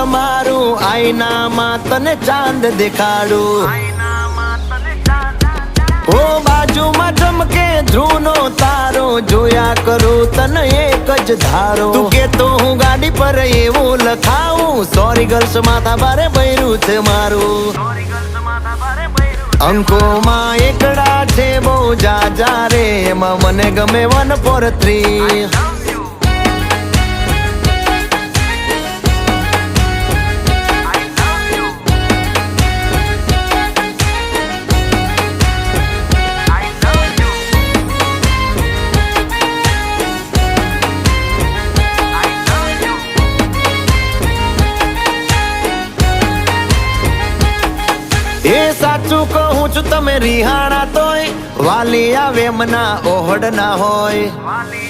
તમારું આઈનામાં તને ચાંદ દેખાડું ઓ બાજુમાં ચમકે ધ્રુવનો તારો જોયા કરું તને એક જ ધારો તું કે તો હું ગાડી પર એવું લખાવું સોરી ગર્લ્સ માથા ભારે બૈરું છે મારું અંકોમાં એકડા છે બહુ જાજા રે એમાં મને ગમે 143 એ સાચું કહું છું તમે રિહાણા તોય વાલી આવે મના ઓહડ ના હોય